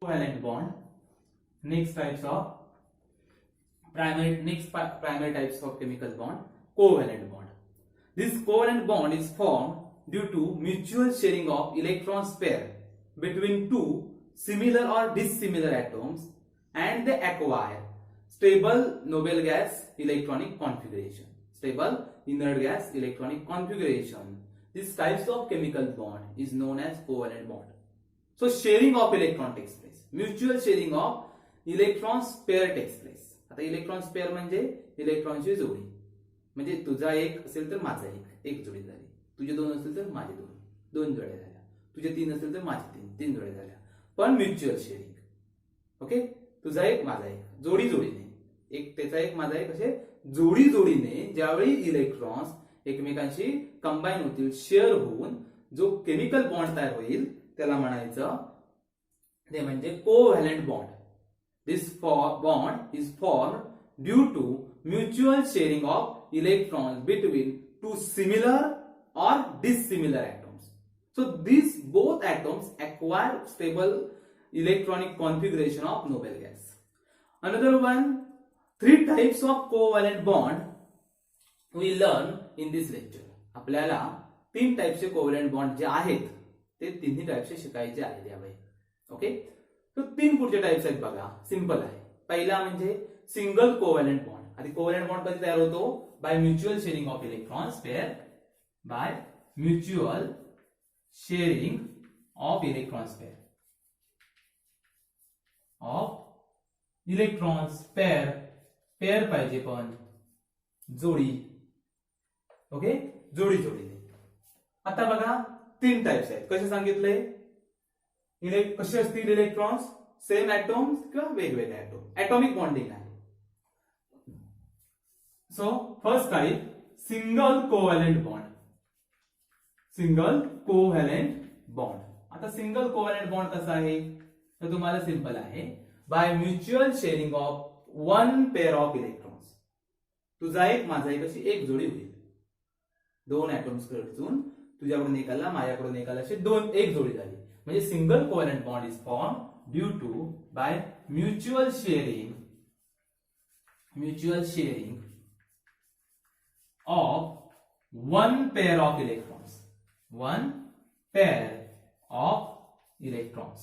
covalent bond. Next primary types of chemical bond, covalent bond. This covalent bond is formed due to mutual sharing of electrons pair between two similar or dissimilar atoms, and they acquire stable noble gas electronic configuration. Stable inert gas electronic configuration. This types of chemical bond is known as covalent bond. So sharing of electron takes place. Mutual sharing of electrons pair takes place. आता electrons pair म्हणजे इलेक्ट्रॉनची जोडी. म्हणजे तुझा एक असेल तर माझा एक जोडी झाली. तुझे दोन असेल तर माझे दोन जोड्या झाल्या. तुझे तीन असेल तर माझे तीन जोड्या झाल्या. पण म्युच्युअल शेअरिंग. ओके, तुझा एक माझा एक जोडीने एक त्याचा एक माझा एक असे जोडीने ज्यावेळी इलेक्ट्रॉन्स एकमेकांशी कंबाईन होतील, शेअर होऊन जो केमिकल बॉन्ड तयार होईल त्याला म्हणायचं ते म्हणजे covalent bond. This bond is formed due to mutual sharing of electrons between two similar or dissimilar atoms. So these both atoms acquire stable electronic configuration of noble gas. Another one, 3 types of covalent bond we learn in this lecture. आपल्याला 3 टाइप्सचे covalent bond जे आहेत ते तिन्ही टाइप्सचे शिकायचे आहेत यावेळी. Okay, तो 3 पुढचे टाइप्स आहेत बघा. सिंपल आहे. पहिला म्हणजे सिंगल कोव्हॅलंट बॉन्ड. आधी कोव्हॅलंट बॉन्ड कधी तयार होतो? By mutual sharing of electrons pair. By mutual sharing of electrons pair. Of electrons pair पाहिजे पण जोडी. ओके, जोडीने. आता बघा 3 टाइप्स आहेत. कसे सांगितले? कसे असतील इलेक्ट्रॉन्स? सेम ऍटॉम्स किंवा वेगवेगळे ऍटॉम. ऍटॉमिक बॉन्डिंग आहे. So first type single covalent bond. Single covalent bond. आता सिंगल कोव्हॅलंट बॉन्ड कसा आहे तर तुम्हाला सिंपल आहे. By mutual sharing of 1 pair of electrons. तुझा एक माझा एक अशी एक जोडी होईल. 2 ऍटॉम्स कडून तुझ्याकडून एक आला, माझ्याकडून एक आला, अशी एक जोडी झाली. म्हणजे single covalent bond is form due to by mutual sharing of 1 pair of electrons. 1 pair of electrons.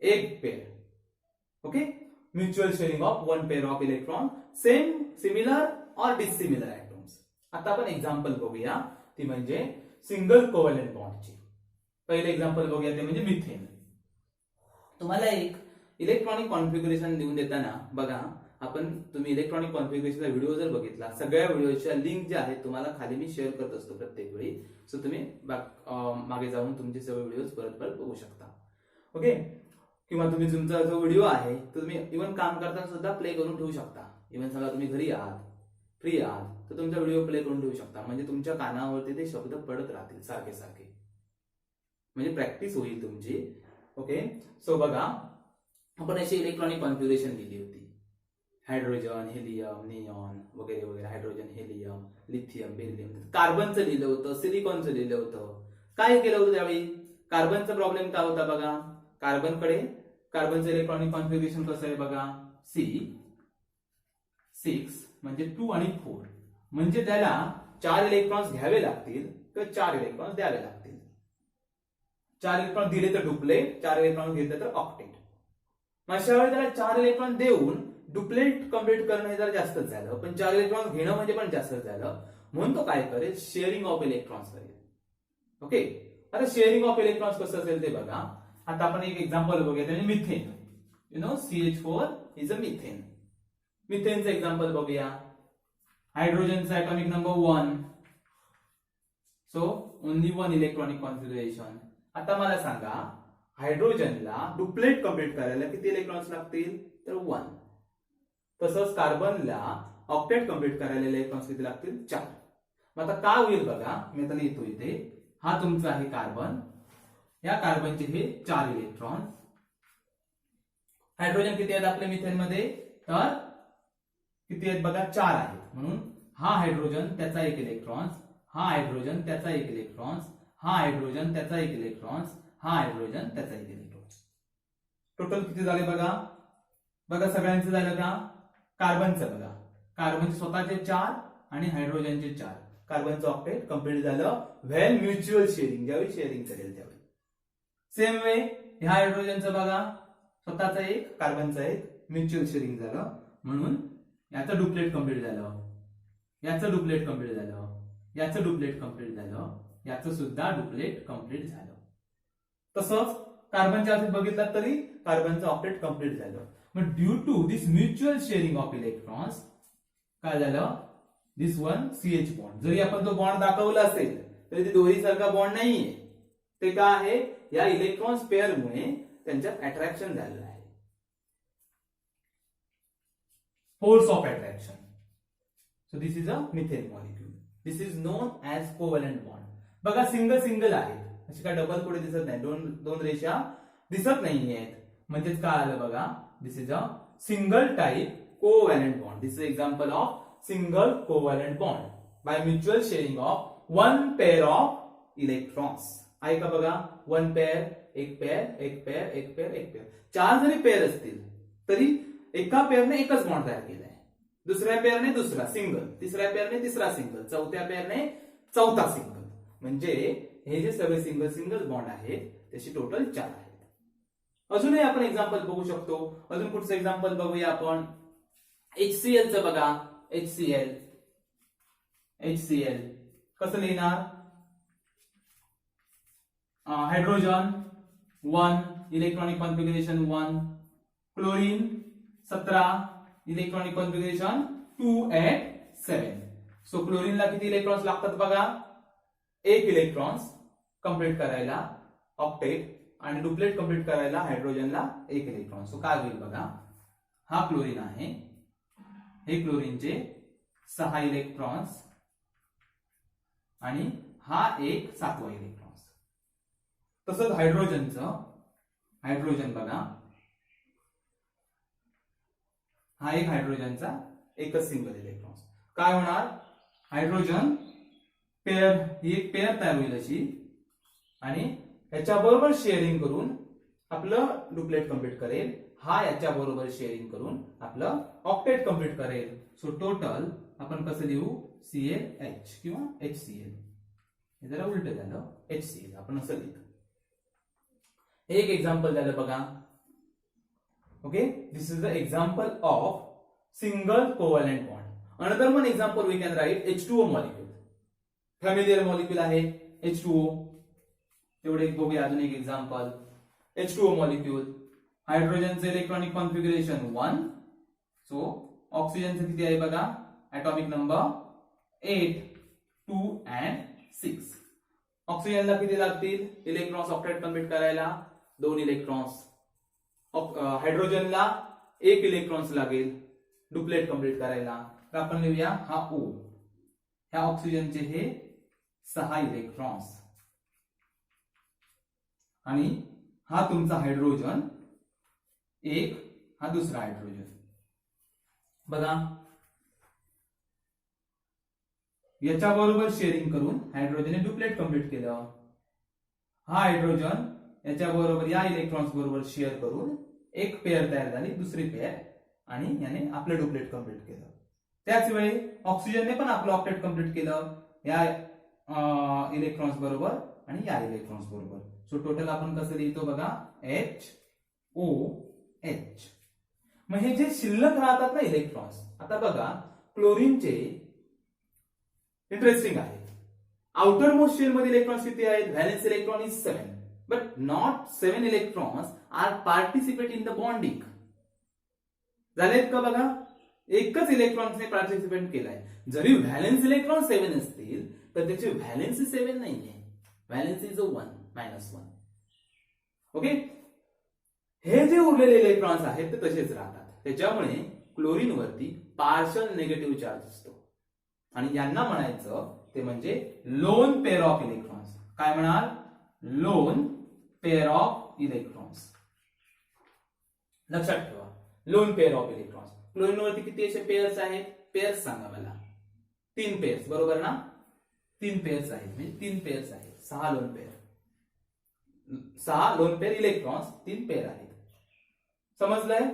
एक pair. Okay, mutual sharing of 1 pair of electron similar और डिसिमिलर ऍटॉम्स. आता आपण एक्झाम्पल बघूया. ती म्हणजे सिंगल कोव्हॅलंट बॉन्डची. पहिले example बघूया ते म्हणजे मिथेन. तुम्हाला एक इलेक्ट्रॉनिक कॉन्फिगरेशन देऊन देताना बघा तुम्ही इलेक्ट्रॉनिक कॉन्फिगरेशनचा व्हिडिओ जर बघितला, सगळ्या व्हिडिओच्या लिंक ज्या आहेत तुम्हाला खाली मी शेअर करत असतो प्रत्येक वेळी. सो तुम्ही मागे जाऊन तुमचे सगळे व्हिडिओ परत बघू शकता. ओके, किंवा तुम्ही तुमचा जो व्हिडिओ आहे तो तुम्ही इव्हन काम करताना सुद्धा प्ले करून ठेवू शकता. इव्हन समजा तुम्ही घरी आहात, फ्री आहात, तर तुमचा व्हिडिओ प्ले करून ठेवू शकता. म्हणजे तुमच्या कानावरती ते शब्द पडत राहतील सारखे. म्हणजे प्रॅक्टिस होईल तुमची. ओके, सो बघा आपण अशी इलेक्ट्रॉनिक कॉन्फिगरेशन दिली होती. हायड्रोजन, हेलियम, निऑन वगैरे वगैरे. Hydrogen, helium, lithium, beryllium. कार्बनचं लिहिलं होतं, सिलिकॉनचं लिहिलं होतं. काय केलं होतं त्यावेळी? कार्बनचा प्रॉब्लेम काय होता बघा. कार्बनचं इलेक्ट्रॉनिक कॉन्फिगरेशन कसं आहे बघा. C6 म्हणजे 2 आणि 4. म्हणजे त्याला 4 इलेक्ट्रॉन्स घ्यावे लागतील किंवा 4 इलेक्ट्रॉन्स द्यावे लागतील. 4 इलेक्ट्रॉन दिले तर डुप्लेट, 4 इलेक्ट्रॉन घेतले तर ऑक्टेट. अशा वेळी त्याला 4 इलेक्ट्रॉन देऊन डुप्लेट कम्प्लीट करणं हे जरा जास्तच झालं, पण 4 इलेक्ट्रॉन घेणं म्हणजे पण जास्तच झालं. म्हणून तो काय करेल? शेअरिंग ऑफ इलेक्ट्रॉन्स करेल. ओके, आता शेअरिंग ऑफ इलेक्ट्रॉन्स कसं असेल ते बघा. आता आपण एक एक्झाम्पल बघूया त्याने methane. CH4 is a methane. मिथेनचं एक्झाम्पल बघूया. हायड्रोजनचा atomic number 1. So only 1 electronic configuration. आता मला सांगा हायड्रोजनला डुप्लेट कम्प्लीट करायला किती इलेक्ट्रॉन्स लागतील? तर 1. तसंच कार्बनला ऑक्टेट कम्प्लीट करायला इलेक्ट्रॉन्स किती लागतील? 4. मग आता काय होईल बघा. मी आता लिहितो इथे. हा तुमचा आहे कार्बन. या कार्बनचे हे 4 इलेक्ट्रॉन. हायड्रोजन किती आहेत आपल्या मिथेन मध्ये? तर किती आहेत बघा? 4 आहेत. म्हणून हा हायड्रोजन त्याचा 1 इलेक्ट्रॉन, हा हायड्रोजन त्याचा 1 इलेक्ट्रॉन, हा हायड्रोजन त्याचा 1 इलेक्ट्रॉन, हा हायड्रोजन त्याचा 1 इलेक्ट्रॉन. टोटल किती झाले बघा, बघा सगळ्यांचं झालं का, कार्बनचं बघा, कार्बनचे स्वतःचे 4 आणि हायड्रोजनचे 4, कार्बनचं ऑक्टेट कंप्लीट झालं व्हेन म्युच्युअल शेअरिंग, ज्यावेळी शेअरिंग करेल त्यावेळी. सेम वे ह्या हायड्रोजनचं बघा, स्वतःचा 1 कार्बनचा 1, म्युच्युअल शेअरिंग झालं म्हणून याचं डुप्लेट कंप्लीट झालं, याचं डुप्लेट कंप्लीट झालं, याचं डुप्लेट कंप्लीट झालं, याचं सुद्धा डुप्लेट कंप्लीट झालं. तसंच कार्बनच्या बाबतीत बघितलं तरी कार्बनचं ऑक्टेट कंप्लीट झालं. मग due to this mutual sharing of electrons काय झालं, दिस वन CH बॉन्ड, जरी आपण तो बॉन्ड दाखवला असेल तरी ते दोरीसारखा बॉन्ड नाहीये. ते काय आहे, या इलेक्ट्रॉन्स पेअरमुळे त्यांच्यात अट्रॅक्शन झालेलं आहे, force of attraction. So this is a methane molecule. This is non as covalent bond. बघा सिंगल सिंगल आहेत, अशी काय डबल पुढे दिसत नाही, दोन रेषा दिसत नाहीयेत, म्हणजेच काय आलं बघा, this is a single type covalent bond. This is example of single covalent bond by mutual sharing of one pair of electrons. आहे का बघा, वन पेअर, एक पेअर, एक पेअर, एक पेअर, एक पेअर. 4 जरी पेअर असतील तरी एका पेअरने एकच बॉन्ड तयार केलाय, दुसऱ्या पेअरने दुसरा सिंगल, तिसऱ्या पेअरने तिसरा सिंगल, चौथ्या पेअरने चौथा सिंगल. म्हणजे हे जे सगळे सिंगल सिंगल बॉन्ड आहेत त्याची टोटल 4 आहेत. अजूनही आपण एक्झाम्पल बघू शकतो. अजून पुढचं एक्झाम्पल बघूया आपण. HCl चं बघा, HCl कसं लिहिणार, hydrogen 1 electronic configuration 1, chlorine 17 electronic configuration 2 at 7. So क्लोरीनला किती इलेक्ट्रॉन्स लागतात बघा, 1 इलेक्ट्रॉन्स कंप्लीट करायला ऑक्टेट आणि डुप्लेट कंप्लीट करायला हायड्रोजनला 1 इलेक्ट्रॉन. सो काय होईल बघा, हा क्लोरीन आहे, हे क्लोरीनचे 6 इलेक्ट्रॉन्स आणि हा एक 7वा इलेक्ट्रॉन्स. तसंच हायड्रोजन बघा, हा एक हायड्रोजनचा एकच सिंगल इलेक्ट्रॉन्स. काय होणार, हायड्रोजन पेअर, ही एक पेअर तयार होईल अशी आणि याच्या बरोबर शेअरिंग करून आपलं डुप्लेट कंप्लीट करेल, हा याच्या बरोबर शेअरिंग करून आपलं ऑक्टेट कंप्लीट करेल. सो टोटल आपण कसं लिहू, ClH किंवा HCl. हे जरा उलट झालं, HCl आपण असं लिहितो. हे एक एक्झाम्पल झालं बघा. Okay, this is the example of single covalent bond. Another one example we can write H2O molecule. Familiar molecule आहे H2O. तेवढे एक बघूया अजून एक एक्झाम्पल. H2O मॉलिक्यूल, हायड्रोजनचे इलेक्ट्रॉनिक कॉन्फिगरेशन 1. सो ऑक्सिजनचं किती आहे बघा, ऍटॉमिक नंबर 8, 2 and 6. ऑक्सिजनला किती लागतील इलेक्ट्रॉन्स ऑक्टेट कंप्लीट करायला, 2 इलेक्ट्रॉन्स. हायड्रोजनला 1 इलेक्ट्रॉन्स लागेल डुप्लेट कंप्लीट करायला. तर आपण लिहूया हा O, ह्या ऑक्सिजनचे हे 6 इलेक्ट्रॉन्स आणि हा तुमचा हायड्रोजन 1, हा दुसरा हायड्रोजन. बघा याच्या बरोबर शेअरिंग करून हायड्रोजनने डुप्लेट कंप्लीट केलं. हा हायड्रोजन याच्या बरोबर या इलेक्ट्रॉन्स बरोबर शेअर करून एक पेअर तयार झाली, दुसरी पेअर, आणि याने आपलं डुप्लेट कंप्लीट केलं. त्याच वेळी ऑक्सिजनने पण आपलं ऑक्टेट कंप्लीट केलं या इलेक्ट्रॉन्स बरोबर आणि या इलेक्ट्रॉन्स बरोबर. सो टोटल आपण कसं लिहितो बघा, HOH. मग हे जे शिल्लक राहतात ना इलेक्ट्रॉन्स, आता बघा क्लोरीनचे इंटरेस्टिंग आहे. आउटर मोस्ट शेल मध्ये इलेक्ट्रॉन्स किती आहेत, valence electron is 7, but not 7 electrons are participate in the bonding. झालेत का बघा, एकच इलेक्ट्रॉन्सने पार्टिसिपेट केलाय. जरी व्हॅलेन्स इलेक्ट्रॉन 7 असतील तर त्याची व्हॅलेन्सी 7 नाहीये, व्हॅलेन्सी इज 1, -1. ओके, हे जे उरलेले इलेक्ट्रॉन्स आहेत ते तसेच राहतात. त्याच्यामुळे क्लोरीन वरती पार्शल निगेटिव्ह चार्ज असतो आणि यांना म्हणायचं ते म्हणजे लोन पेअर ऑफ इलेक्ट्रॉन्स. काय म्हणाल, लोन पेअर ऑफ इलेक्ट्रॉन्स. लक्षात ठेवा, lone pair of electrons. Chlorine वरती किती असे पेअर्स आहेत, पेअर्स सांगा मला. 3 पेअर्स, बरोबर ना, 3 पेअर्स आहेत, म्हणजे 3 पेअर्स आहेत, 6 lone pair. 6 lone pair electrons, 3 pair आहेत. समजलंय?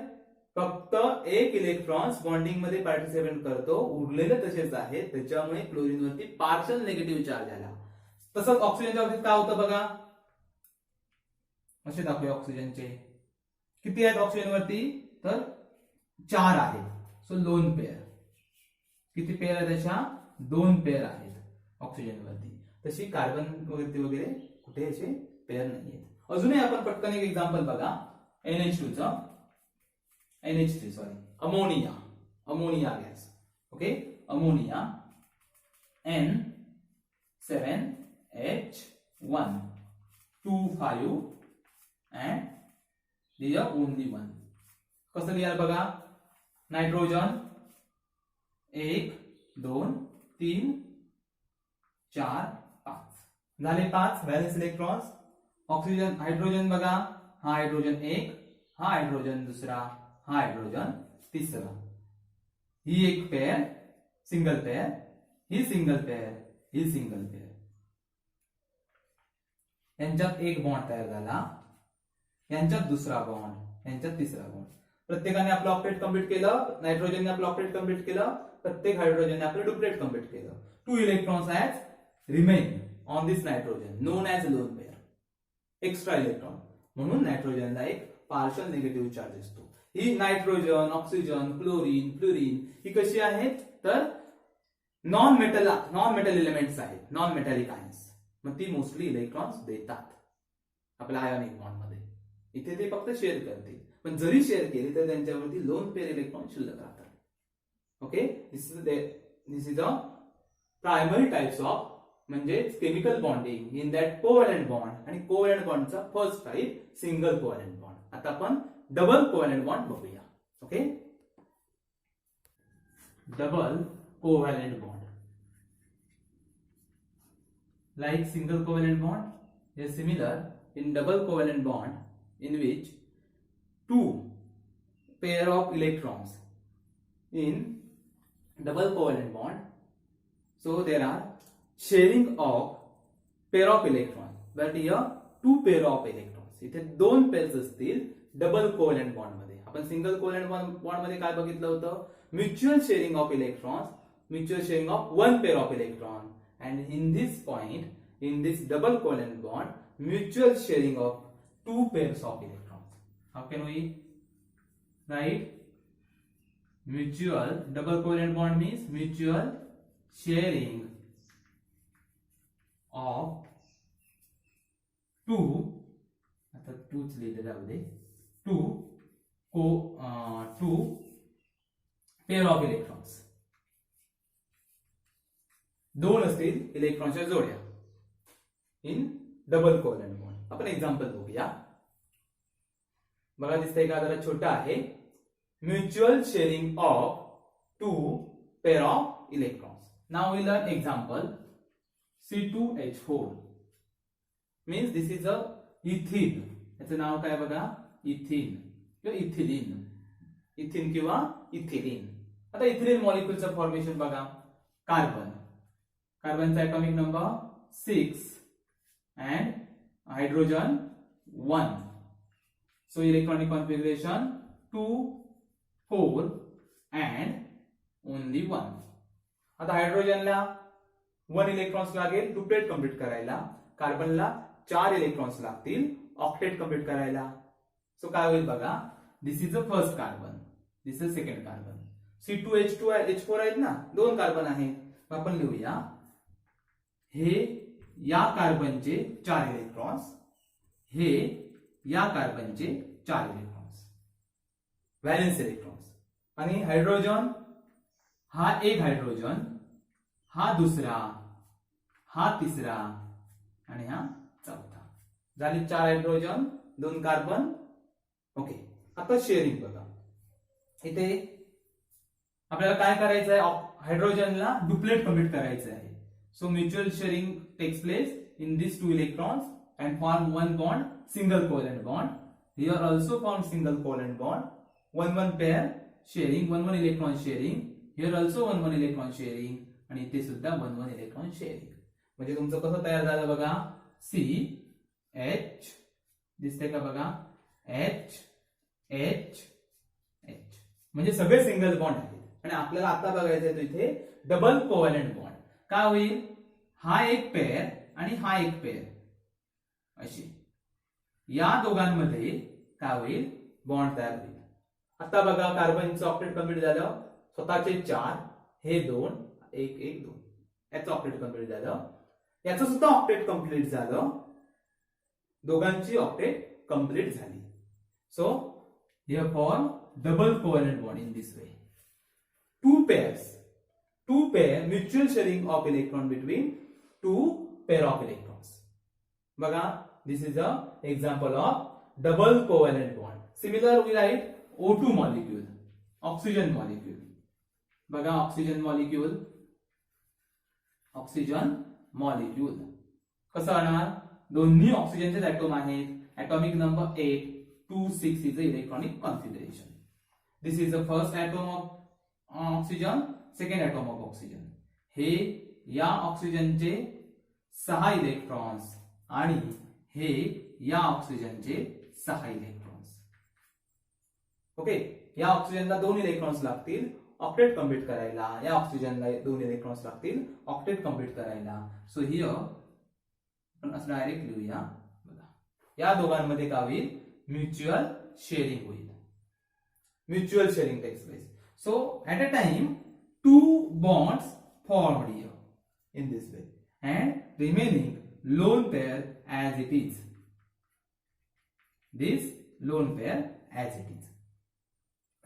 फक्त एक इलेक्ट्रॉन्स बॉन्डिंग मध्ये पार्टिसिपेट करतो, उरलेले तसेच आहेत. त्याच्यामुळे क्लोरीन वरती पार्शल निगेटिव्ह चार्ज आला. तसंच ऑक्सिजनच्या बाबतीत काय होतं बघा, असे दाखवूया. ऑक्सिजनचे किती आहेत ऑक्सिजन वरती? तर 4 आहेत. So lone pair. किती पेअर आहेत त्याच्या? 2 पेअर आहेत ऑक्सिजन वरती. तशी कार्बन वरती वगैरे कुठे असे पेअर नाहीयेत. अजूनही आपण पटकन एक एक्झाम्पल बघा. NH2 चा NH3 sorry ammonia gas. Okay, ammonia N7H1 2 5 and here only 1. कसं लिहाल बघा. नायट्रोजन 1 2 3 4 5 झाले 5 व्हॅलेन्स इलेक्ट्रॉन्स. ऑक्सिजन हायड्रोजन बघा, हा हायड्रोजन 1, हा हायड्रोजन दुसरा, हा हायड्रोजन तिसरा. ही एक पेअर सिंगल पेअर, ही सिंगल पेअर, ही सिंगल पेअर. यांच्यात एक बॉन्ड तयार झाला, यांच्यात दुसरा बॉन्ड, यांच्यात तिसरा बॉन्ड. प्रत्येकाने आपलं ऑक्टेट कंप्लीट केलं. नायट्रोजनने आपलं ऑक्टेट कंप्लीट केलं. प्रत्येक हायड्रोजनने आपलं डुप्लेट कंप्लीट केलं. 2 electrons has remain on this nitrogen non as lone pair, extra electron. म्हणून नायट्रोजनला एक पार्शल निगेटिव्ह चार्ज असतो. ही नायट्रोजन, ऑक्सिजन, क्लोरीन, फ्लोरीन ही कशी आहेत? तर नॉन मेटल एलिमेंट्स आहेत, नॉन मेटॅलिक आयन्स. मग ती मोस्टली इलेक्ट्रॉन्स देतात आपल्या आयोनिक बॉन्ड मध्ये. इथे ते फक्त शेअर करतील, पण जरी शेअर केली तर त्यांच्यावरती लोन पेअर इलेक्ट्रॉन शिल्लक राहतात. Okay, this is the primary types of म्हणजे chemical bonding in that covalent bond. आणि कोव्हॅलेंट बॉन्डचा first type single covalent bond. आता आपण डबल कोव्हॅलेंट बॉन्ड बघूया. Okay, double covalent bond like single covalent bond is similar in double covalent bond in which 2 pair of electrons in double covalent bond, so there are sharing of pair of electrons, but here 2 pair of electrons. इथे 2 pairs असतील double covalent bond मध्ये. आपण single covalent bond मध्ये काय बघितलं होतं? Mutual sharing of electrons, mutual sharing of 1 pair of electron. And in this point, in this double covalent bond, mutual sharing of 2 pairs of electrons. How can we write? Mutual double covalent bond means mutual sharing of 2. आता 2च लिहिलेलं आहे. 2 pair of electrons. 2 असतील इलेक्ट्रॉनच्या जोड्या in double covalent bond. आपण example बघूया. बघा दिसतंय का? जरा छोटा आहे. Mutual sharing of 2 pair of electrons. Now we learn example. C2H4 means this is a ethene. याचं नाव काय बघा? इथिन किंवा इथिलीन. इथिन किंवा इथिलीन. आता इथिलीन मॉलिक्युलचं फॉर्मेशन बघा. कार्बन, कार्बनचा atomic number 6 and hydrogen 1. So electronic configuration 2 4 and only 1. आता हायड्रोजनला 1 इलेक्ट्रॉन्स लागेल डुप्लेट कंप्लीट करायला. कार्बनला 4 इलेक्ट्रॉन्स लागतील ऑक्टेट कंप्लीट करायला. सो काय होईल बघा. This is the first carbon, this is second carbon. C2H4 आहेत ना, 2 कार्बन आहेत. आपण लिहूया हे या कार्बनचे 4 इलेक्ट्रॉन्स, हे या कार्बनचे 4 इलेक्ट्रॉन्स, व्हॅलेन्स इलेक्ट्रॉन्स. आणि हायड्रोजन, हा एक हायड्रोजन, हा दुसरा, हा तिसरा आणि हा चौथा. झाले 4 हायड्रोजन 2 कार्बन. ओके, आता शेअरिंग बघा. इथे आपल्याला काय करायचं आहे? हायड्रोजनला डुप्लेट कंप्लीट करायचं आहे. So mutual sharing takes place in these 2 electrons and form 1 bond, single covalent bond. Here also form single covalent bond. 1 pair sharing, 1 electron sharing. Here also 1 electron sharing आणि इथे सुद्धा 1 electron sharing. म्हणजे तुमचं कसं तयार झालं बघा. CH दिसतंय का बघा? H H H म्हणजे सगळे सिंगल बॉन्ड आहेत आणि आपल्याला आता बघायचं आहे इथे डबल कोव्हॅलेंट बॉन्ड. काय होईल, हा एक पेअर आणि हा एक पेअर अशी या दोघांमध्ये काय होईल, बॉन्ड तयार होईल. आता बघा कार्बनचं ऑक्टेट कंप्लीट झालं, स्वतःचे 4 हे 2 1 1 2 याचं ऑक्टेट कंप्लीट झालं, याचं सुद्धा ऑक्टेट कंप्लीट झालं, दोघांची ऑक्टेट कंप्लीट झाली. So here form double covalent bond in this way. Two pair mutual sharing of electron between two pair of electrons. बघा, this is a example of double covalent bond. Similar we write O2 molecule, oxygen molecule. बघा oxygen molecule कसं होणार, दोन्ही ऑक्सिजनचे ऍटॉम आहेत, atomic number 8 2 6 is the electronic configuration. This is the first atom of oxygen, second atom of oxygen. हे या ऑक्सिजनचे 6 electrons आणि हे या ऑक्सिजनचे 6 इलेक्ट्रॉन्स. ओके, या ऑक्सिजनला 2 इलेक्ट्रॉन्स लागतील ऑक्टेट कंप्लीट करायला, या ऑक्सिजनला 2 इलेक्ट्रॉन्स लागतील ऑक्टेट कंप्लीट करायला. सो हियर आपण असं डायरेक्ट लिहूया. बघा, या दोघांमध्ये काय होईल, म्युच्युअल शेअरिंग होईल. Mutual sharing takes place. So at a time 2 bonds formed here in this way and remaining lone pair as it is. This lone pair as it is.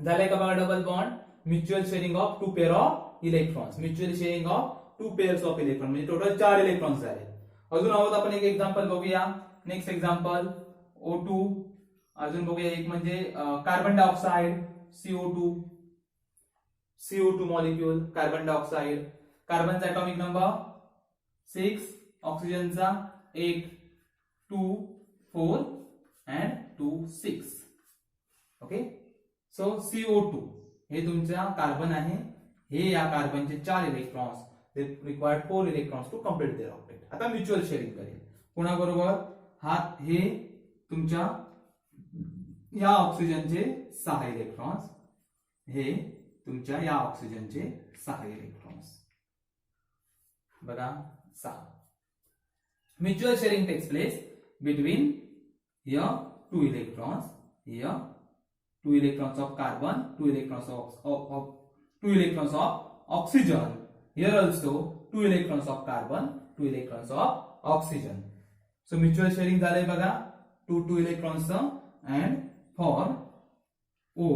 झाले का बघा double bond, mutual sharing of 2 pair of electrons, mutual sharing of 2 pairs of electron म्हणजे total 4 electrons झाले. अजून आहोत आपण एक example बघूया. Next example O2. अजून बघूया एक म्हणजे कार्बन डायऑक्साइड CO2 मॉलिक्यूल, कार्बन डायऑक्साइड, कार्बनचा ऍटॉमिक नंबर 6, ऑक्सिजनचा 8 2 4 and 2 6. ओके, सो CO2 हे तुमचा कार्बन आहे, हे या कार्बनचे 4 electrons, they required 4 electrons to complete their octet. आता म्युच्युअल शेअरिंग करेल कोणाबरोबर, हा हे तुमच्या या ऑक्सिजनचे 6 इलेक्ट्रॉन्स, हे तुमच्या या ऑक्सिजनचे 6 इलेक्ट्रॉन्स. बघा 6. Mutual sharing takes place between here 2 electrons, here 2 electrons of carbon, 2 electrons of oxygen, here also 2 electrons of carbon, 2 electrons of oxygen. So mutual sharing झालंय बघा, 2 electrons and form O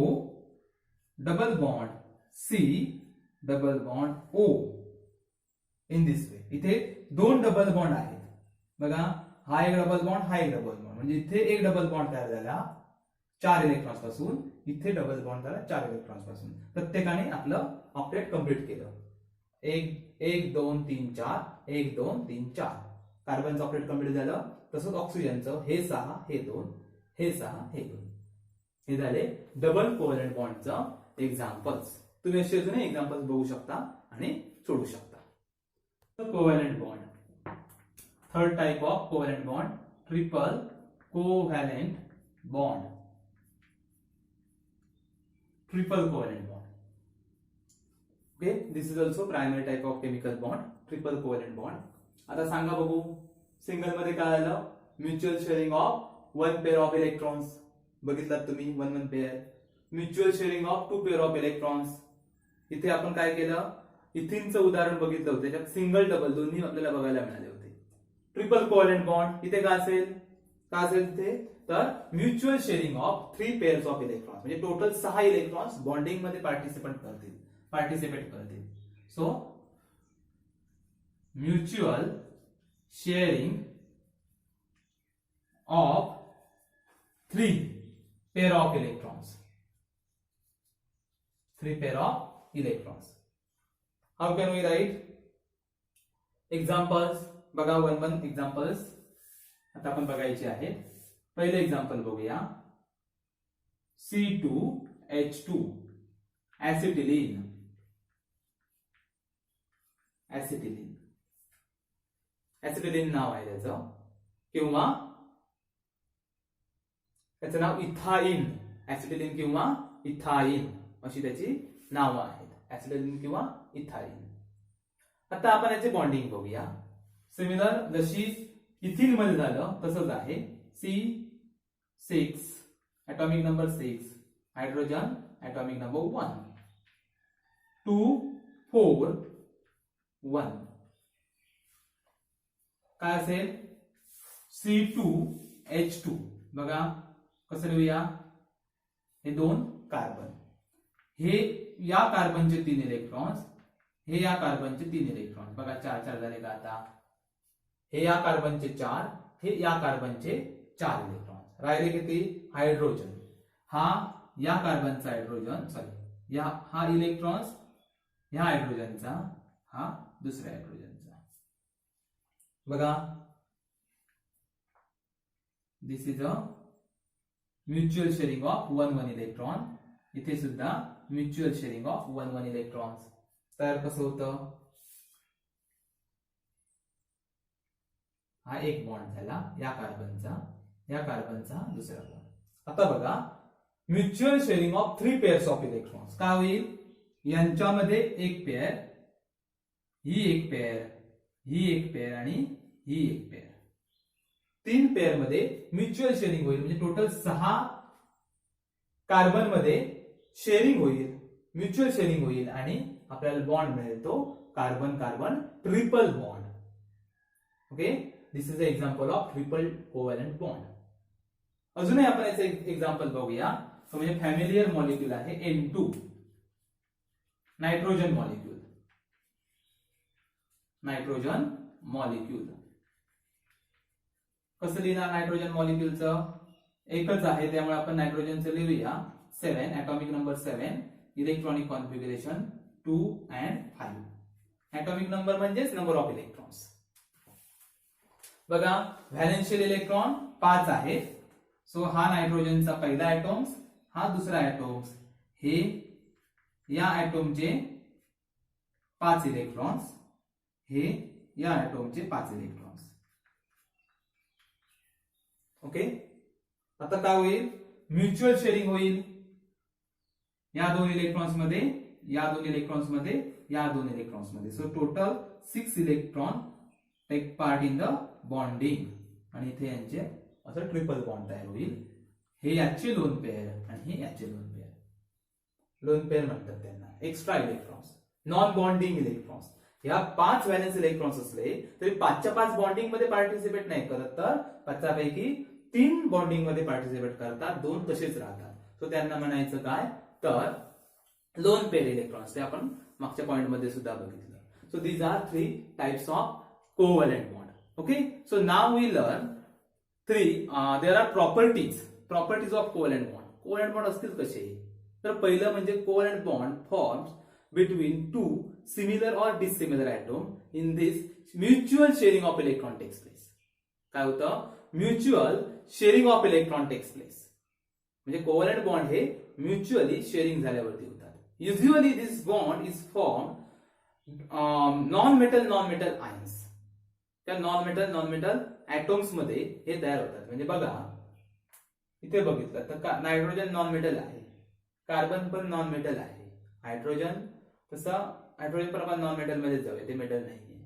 double bond C double bond O in this way. इथे 2 double bond आहेत बघा, हा एक double bond, हा एक double bond, म्हणजे इथे एक डबल बॉन्ड तयार झाला 4 इलेक्ट्रॉन्स पासून, इथे डबल बॉन्ड झाला 4 इलेक्ट्रॉन्स पासून. प्रत्येकाने आपलं ऑक्टेट कंप्लीट केलं. 1 2 3 4 1 2 3 4 कार्बनचं ऑक्टेट कंप्लीट झालं. तसंच ऑक्सिजनचं हे 6 हे 2 हे 6 हे 2. हे झाले डबल कोव्हॅलेंट बॉन्डचं एक्झाम्पल्स. तुम्ही असे अजून एक्झाम्पल्स बघू शकता आणि सोडू शकता. Covalent bond, third type of covalent bond, triple covalent bond. Triple covalent bond. Okay, this is also primary type of chemical bond, triple covalent bond. आता सांगा बघू, सिंगल मध्ये काय आलं, mutual sharing of 1 pair of electrons. बघितलात तुम्ही 1 pair. Mutual sharing of 2 pair of electrons. इथे आपण काय केलं, इथिनचं उदाहरण बघितलं होतं, त्याच्यात सिंगल डबल दोन्ही आपल्याला बघायला मिळाले होते. ट्रिपल कोव्हॅलेंट बॉन्ड इथे काय असेल तिथे, तर mutual sharing of 3 pairs of electrons, म्हणजे टोटल 6 इलेक्ट्रॉन्स बॉन्डिंग मध्ये पार्टिसिपेट करतील. So mutual sharing of 3 pair of electrons. 3 pair of electrons. How can we write examples. बघा 1 एक्झाम्पल्स आता आपण बघायचे आहेत. पहिले एक्झाम्पल बघूया. C2H2 acetylene. ऍसिटिलीन नाव आहे त्याचं, किंवा त्याचं नाव इथाइन. ऍसिटिलीन किंवा इथाईन अशी त्याची नावं आहेत. ऍसिटिलीन किंवा इथाईन. आता आपण याचे बॉन्डिंग बघूया. सिमिलर जशी इथिन मध्ये झालं तसंच आहे. C6 atomic number 6, hydrogen atomic number 1, 2 4 1. काय असेल? C2H2. बघा कसं लिहूया? हे दोन कार्बन, हे या कार्बनचे 3 इलेक्ट्रॉन्स, हे या कार्बनचे 3 इलेक्ट्रॉन्स. बघा 4 4 झाले का आता? हे या कार्बनचे 4, हे या कार्बनचे 4 इलेक्ट्रॉन्स. राहिले किती? हायड्रोजन. हा या कार्बनचा हायड्रोजन, सॉरी या हा इलेक्ट्रॉन्स ह्या हायड्रोजनचा, हा दुसऱ्या हायड्रोजनचा. बघा this is a mutual sharing of 1 electron. इथे सुद्धा म्युच्युअल शेअरिंग ऑफ 1 इलेक्ट्रॉन्स. तर कसं होतं? हा एक बॉन्ड झाला या कार्बनचा दुसरा बॉन्ड. आता बघा mutual sharing of 3 pairs of electrons. काय होईल? यांच्यामध्ये एक पेअर, ही एक पेअर, ही एक पेअर आणि ही एक पेअर. 3 पेअर मध्ये म्युच्युअल शेअरिंग होईल. म्हणजे टोटल 6 कार्बन मध्ये शेअरिंग होईल, म्युच्युअल शेअरिंग होईल आणि आपल्याला बॉन्ड मिळेल तो carbon carbon triple bond. Okay, this is a example of triple covalent bond. अजूनही आपण याचं एक्झाम्पल बघूया. तो म्हणजे फॅमिलियर मॉलिक्यूल आहे N2, nitrogen molecule. Nitrogen molecule कसं लिहिणार? नायट्रोजन मॉलिक्यूलचं एकच आहे त्यामुळे आपण नायट्रोजनचं लिहूया 7, atomic number 7, electronic configuration 2 and 5. atomic number म्हणजेच नंबर ऑफ इलेक्ट्रॉन्स. बघा व्हॅलेन्शियल इलेक्ट्रॉन 5 आहे. सो हा नायट्रोजनचा पहिला ॲटॉम्स, हा दुसरा ॲटॉम्स, हे या ॲटॉमचे 5 इलेक्ट्रॉन्स, हे या ॲटॉमचे 5 इलेक्ट्रॉन्स. ओके, आता काय होईल? म्युच्युअल शेअरिंग होईल या 2 इलेक्ट्रॉन्स मध्ये, या 2 इलेक्ट्रॉन्स मध्ये, या 2 इलेक्ट्रॉन्स मध्ये. So total 6 electron take part in the bonding आणि इथे यांचे असं ट्रिपल बॉन्ड तयार होईल. हे याचे लोन पेअर आणि हे याचे लोन पेअर. लोन पेअर म्हणतात त्यांना. Extra electrons, non bonding electrons. या 5 व्हॅलेन्स इलेक्ट्रॉन्स असले तरी 5च्या 5 बॉन्डिंग मध्ये पार्टिसिपेट नाही करत, तर 5 पैकी 3 बॉन्डिंग मध्ये पार्टिसिपेट करतात, 2 तसेच राहतात. सो त्यांना म्हणायचं काय? तर लोन पेअर इलेक्ट्रॉन्स. ते आपण मागच्या पॉइंट मध्ये सुद्धा बघितलं. So these are 3 types of covalent bond. Okay, so now we learn 3. There are properties of covalent bond. Covalent bond असतील कसे? तर पहिलं म्हणजे covalent bond forms between 2 similar और dissimilar atom in this mutual sharing of electron takes place. काय होतं? Mutual sharing of electron takes place. म्हणजे covalent bond हे म्युच्युअली शेअरिंग झाल्यावरती होतात. Usually this bond is form non metal ions. त्या non metal ॲटॉम्स मध्ये हे तयार होतात. म्हणजे बघा इथे बघितलं तर नायट्रोजन नॉन मेटल आहे, कार्बन पण नॉन मेटल आहे, हायड्रोजन तसं हायड्रोजन पण आपण नॉन मेटल मध्ये जाऊया, ते मेटल नाहीये.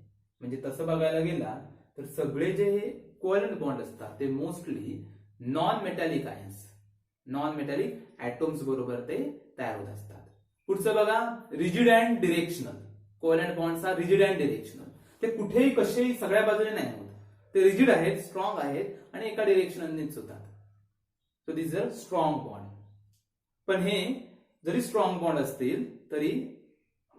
म्हणजे तसं बघायला गेला तर सगळे जे कोव्हॅलंट बॉन्ड असतात ते mostly non metallic ions, non metallic atoms बरोबर ते तयार होत असतात. पुढचं बघा rigid and directional. Covalent bonds are rigid and directional. ते कुठेही कसेही सगळ्या बाजूने नाही होत, ते रिजिड आहेत, स्ट्रॉंग आहेत आणि एका डिरेक्शननेच होतात. So this are strong bond. पण हे जरी स्ट्रॉंग बॉन्ड असतील तरी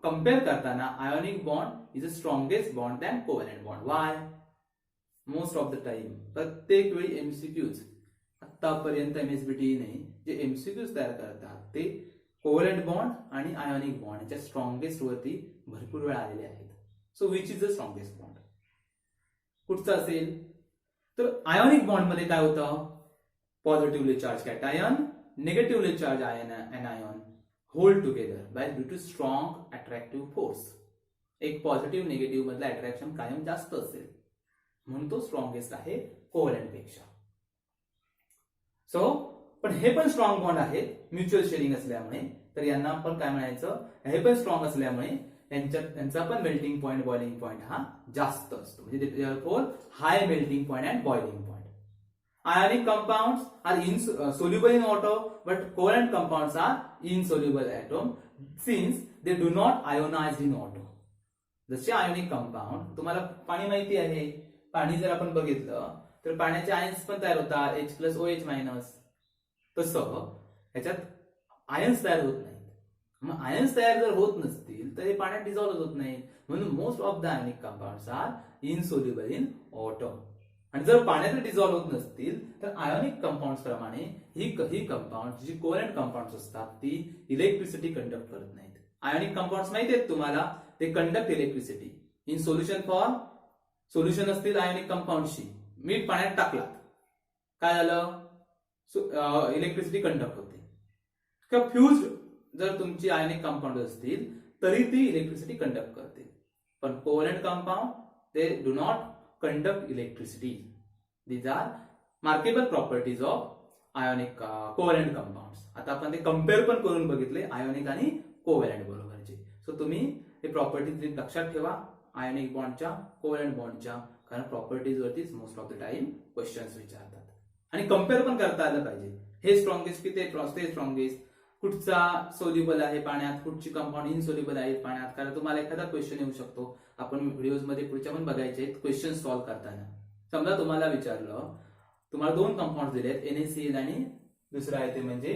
कम्पेअर करताना ionic bond is a strongest bond than covalent bond. Why? Most of the time प्रत्येक वेळी एमसीक्यूज आतापर्यंत एमएसबीटीने जे एमसीक्यूज तयार करतात ते कोव्हॅलंट बॉन्ड आणि आयोनिक बॉन्ड याच्या स्ट्रॉंगेस्ट वरती भरपूर वेळा आलेले आहेत. So which is the strongest bond? कुठचा असेल? तर आयोनिक बॉन्ड मध्ये काय होतं? Positively charge cation, negatively charge anion hold together by due to strong attractive force. एक पॉझिटिव्ह निगेटिव्ह मधलं अट्रॅक्शन कायम जास्त असेल म्हणून तो स्ट्रॉंगेस्ट आहे कोव्हॅलंट पेक्षा. सो पण हे पण स्ट्रॉंग बॉन्ड आहे म्युच्युअल शेअरिंग असल्यामुळे, तर यांना आपण काय म्हणायचं, हे पण स्ट्रॉंग असल्यामुळे यांचा पण मेल्टिंग पॉइंट बॉइलिंग पॉइंट हा जास्त असतो, म्हणजे therefore high melting point and boiling point. Ionic compounds are soluble in water, but covalent compounds are insoluble atom since they do not ionize in water. जसे ionic compound, तुम्हाला पाणी माहिती आहे, पाणी जर आपण बघितलं तर पाण्याचे आयन्स पण तयार होतात H+OH-, तसं ह्याच्यात आयन्स तयार होत नाहीत. मग आयन्स तयार जर होत नसतील तर हे पाण्यात डिझॉल्व्ह होत नाही, म्हणून most of the ionic compounds are insoluble in water. आणि जर पाण्यात डिझॉल्व्ह होत नसतील तर आयोनिक कंपाऊंड्स प्रमाणे ही कंपाऊंड जी कोव्हॅलेंट कंपाऊंड्स असतात ती इलेक्ट्रिसिटी कंडक्ट करत नाहीत. आयोनिक कंपाऊंड्स माहिती आहेत तुम्हाला, ते conduct electricity in solution form. Solution असतील आयोनिक कंपाऊंडशी, मीठ पाण्यात टाकलात काय झालं, इलेक्ट्रिसिटी कंडक्ट होते. किंवा फ्युज्ड जर तुमची आयोनिक कंपाऊंड असतील तरी ती इलेक्ट्रिसिटी कंडक्ट करते. पण covalent compound they do not conduct electricity. These are markable properties of ionic covalent compounds. आता आपण ते कम्पेअर पण करून बघितले आयोनिक आणि कोव्हॅलेंट बरोबरचे. सो तुम्ही हे प्रॉपर्टीज लक्षात ठेवा आयोनिक बॉन्डच्या, कोव्हॅलेंट बॉन्डच्या, कारण प्रॉपर्टीज वरतीच most of the time questions विचारतात. आणि कम्पेअर पण करता आलं पाहिजे, हे स्ट्रॉंगेस्ट की ते स्ट्रॉंगेस्ट, कुठचा सोल्युबल आहे पाण्यात, कुठची कंपाऊंड इनसोल्युबल आहे पाण्यात. कारण तुम्हाला एखादा क्वेश्चन येऊ शकतो, आपण व्हिडिओज मध्ये पुढच्या पण बघायचे क्वेश्चन सॉल्व्ह करताना. समजा तुम्हाला विचारलं, तुम्हाला दोन कंपाऊंड दिलेत NaCl आणि दुसरं आहे ते म्हणजे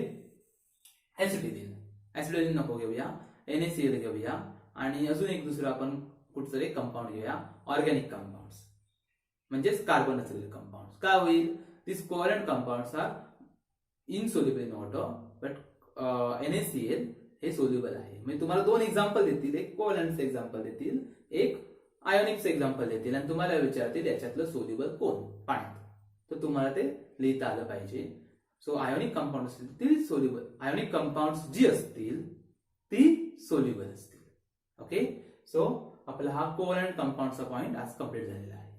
ऍसिडिलिन. ऍसिडिलिन नको घेऊया, NaCl घेऊया आणि अजून एक दुसरं आपण कुठचं एक कंपाऊंड घेऊया, ऑर्गॅनिक कंपाऊंड म्हणजेच कार्बन असलेले कंपाऊंड. काय होईल, this covalent compounds are insoluble in water but NaCl हे सोल्युबल आहे. म्हणजे तुम्हाला दोन एक्झाम्पल देतील, एक कोव्हॅलेंटचं एक्झाम्पल देतील, एक आयोनिकचं एक्झाम्पल देतील आणि तुम्हाला विचारतील याच्यातलं सोल्युबल कोण पाण्यात, तर तुम्हाला ते लिहिता आलं पाहिजे. सो आयोनिक कंपाऊंड असतील सोल्युबल, आयोनिक कंपाऊंड्स जी असतील ती सोल्युबल असतील. ओके, सो आपला हा कोव्हॅलेंट कंपाऊंडचा पॉइंट आज कंप्लीट झालेला आहे.